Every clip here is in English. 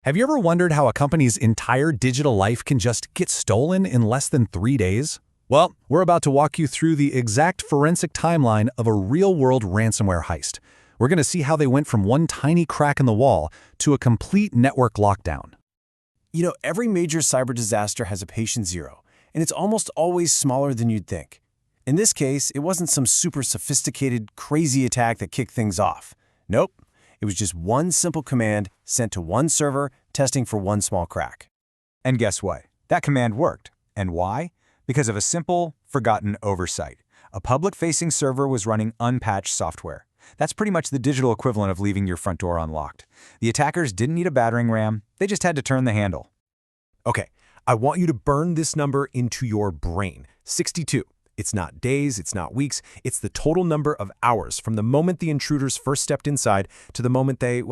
Have you ever wondered how a company's entire digital life can just get stolen in less than 3 days? Well, we're about to walk you through the exact forensic timeline of a real-world ransomware heist. We're going to see how they went from one tiny crack in the wall to a complete network lockdown. You know, every major cyber disaster has a patient zero, and it's almost always smaller than you'd think. In this case, it wasn't some super sophisticated, crazy attack that kicked things off. Nope. It was just one simple command sent to one server, testing for one small crack. And guess what? That command worked. And why? Because of a simple, forgotten oversight. A public-facing server was running unpatched software. That's pretty much the digital equivalent of leaving your front door unlocked. The attackers didn't need a battering ram, they just had to turn the handle. Okay, I want you to burn this number into your brain. 62. It's not days, it's not weeks, it's the total number of hours from the moment the intruders first stepped inside to the moment they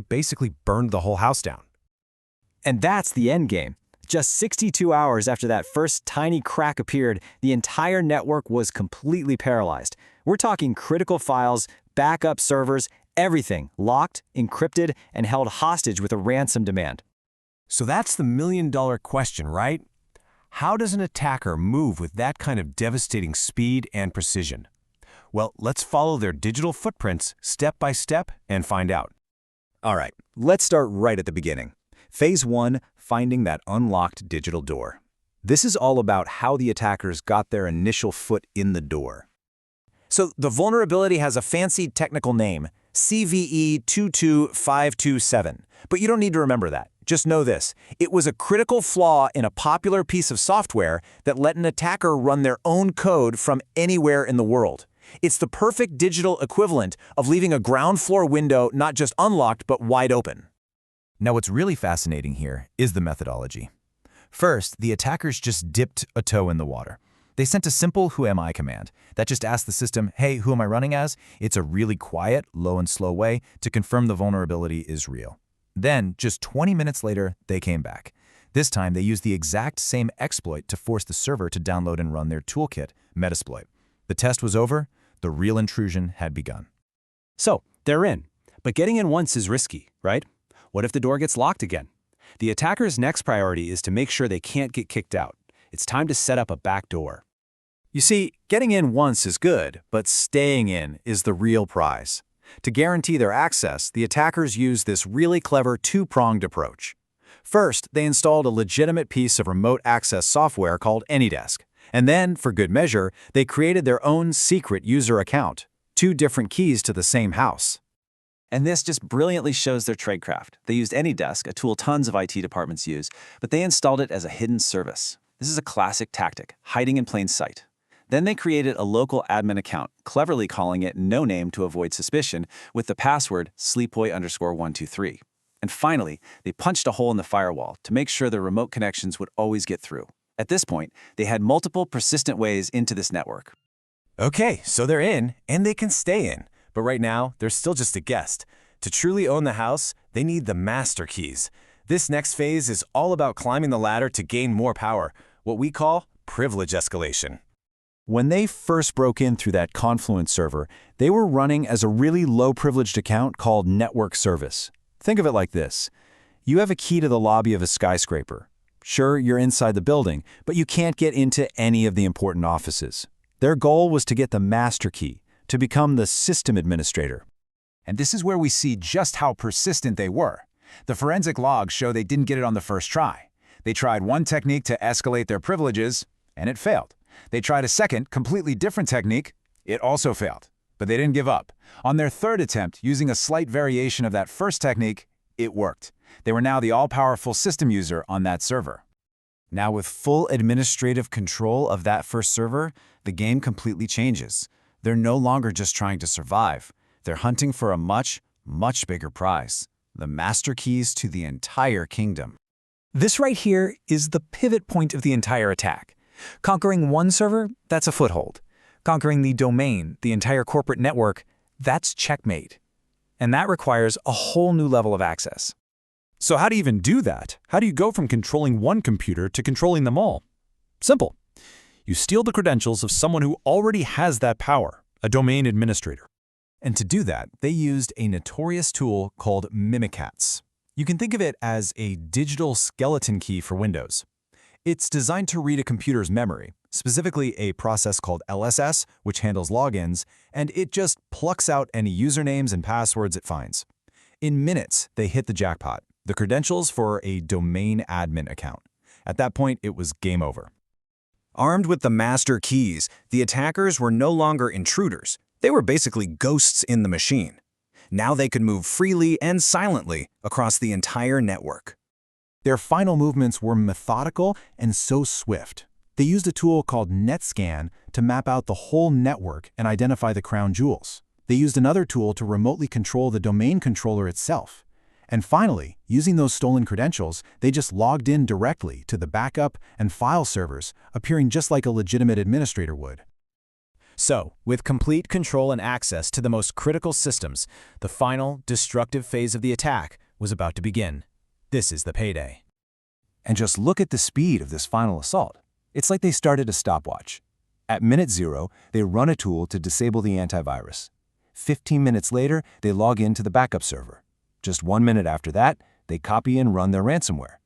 basically burned the whole house down. And that's the end game. Just 62 hours after that first tiny crack appeared, the entire network was completely paralyzed. We're talking critical files, backup servers, everything locked, encrypted, and held hostage with a ransom demand. So that's the million-dollar question, right? How does an attacker move with that kind of devastating speed and precision? Well, let's follow their digital footprints step by step and find out. All right, let's start right at the beginning. Phase 1, finding that unlocked digital door. This is all about how the attackers got their initial foot in the door. So the vulnerability has a fancy technical name, CVE 22527, but you don't need to remember that. Just know this, it was a critical flaw in a popular piece of software that let an attacker run their own code from anywhere in the world. It's the perfect digital equivalent of leaving a ground floor window not just unlocked but wide open. Now what's really fascinating here is the methodology. First, the attackers just dipped a toe in the water. They sent a simple "Who am I" command that just asked the system, hey, who am I running as? It's a really quiet, low and slow way to confirm the vulnerability is real. Then, just 20 minutes later, they came back. This time, they used the exact same exploit to force the server to download and run their toolkit, Metasploit. The test was over, the real intrusion had begun. So, they're in. But getting in once is risky, right? What if the door gets locked again? The attacker's next priority is to make sure they can't get kicked out. It's time to set up a back door. You see, getting in once is good, but staying in is the real prize. To guarantee their access, the attackers used this really clever two-pronged approach. First, they installed a legitimate piece of remote access software called AnyDesk. And then, for good measure, they created their own secret user account, 2 different keys to the same house. And this just brilliantly shows their tradecraft. They used AnyDesk, a tool tons of IT departments use, but they installed it as a hidden service. This is a classic tactic, hiding in plain sight. Then they created a local admin account, cleverly calling it no name to avoid suspicion, with the password sleepboy_123. And finally, they punched a hole in the firewall to make sure their remote connections would always get through. At this point, they had multiple persistent ways into this network. Okay, so they're in, and they can stay in. But right now, they're still just a guest. To truly own the house, they need the master keys. This next phase is all about climbing the ladder to gain more power, what we call privilege escalation. When they first broke in through that Confluence server, they were running as a really low-privileged account called Network Service. Think of it like this. You have a key to the lobby of a skyscraper. Sure, you're inside the building, but you can't get into any of the important offices. Their goal was to get the master key, to become the system administrator. And this is where we see just how persistent they were. The forensic logs show they didn't get it on the first try. They tried one technique to escalate their privileges, and it failed. They tried a second, completely different technique. It also failed. But they didn't give up. On their third attempt, using a slight variation of that first technique, it worked. They were now the all-powerful system user on that server. Now with full administrative control of that first server, the game completely changes. They're no longer just trying to survive. They're hunting for a much, much bigger prize. The master keys to the entire kingdom. This right here is the pivot point of the entire attack. Conquering one server, that's a foothold. Conquering the domain, the entire corporate network, that's checkmate. And that requires a whole new level of access. So how do you even do that? How do you go from controlling one computer to controlling them all? Simple. You steal the credentials of someone who already has that power, a domain administrator. And to do that, they used a notorious tool called Mimikatz. You can think of it as a digital skeleton key for Windows. It's designed to read a computer's memory, specifically a process called LSS, which handles logins, and it just plucks out any usernames and passwords it finds. In minutes, they hit the jackpot, the credentials for a domain admin account. At that point, it was game over. Armed with the master keys, the attackers were no longer intruders. They were basically ghosts in the machine. Now they could move freely and silently across the entire network. Their final movements were methodical and so swift. They used a tool called NetScan to map out the whole network and identify the crown jewels. They used another tool to remotely control the domain controller itself. And finally, using those stolen credentials, they just logged in directly to the backup and file servers, appearing just like a legitimate administrator would. So, with complete control and access to the most critical systems, the final, destructive phase of the attack was about to begin. This is the payday. And just look at the speed of this final assault. It's like they started a stopwatch. At minute 0, they run a tool to disable the antivirus. 15 minutes later, they log into the backup server. Just 1 minute after that, they copy and run their ransomware.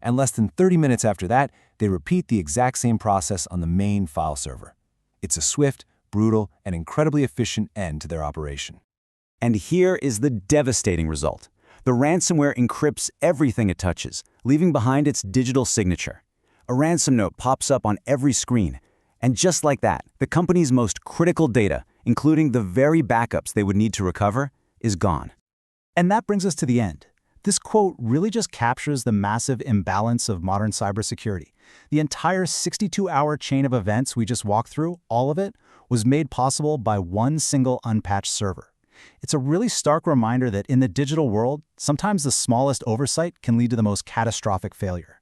And less than 30 minutes after that, they repeat the exact same process on the main file server. It's a swift, brutal, and incredibly efficient end to their operation. And here is the devastating result. The ransomware encrypts everything it touches, leaving behind its digital signature. A ransom note pops up on every screen. And just like that, the company's most critical data, including the very backups they would need to recover, is gone. And that brings us to the end. This quote really just captures the massive imbalance of modern cybersecurity. The entire 62-hour chain of events we just walked through, all of it, was made possible by one single unpatched server. It's a really stark reminder that in the digital world, sometimes the smallest oversight can lead to the most catastrophic failure.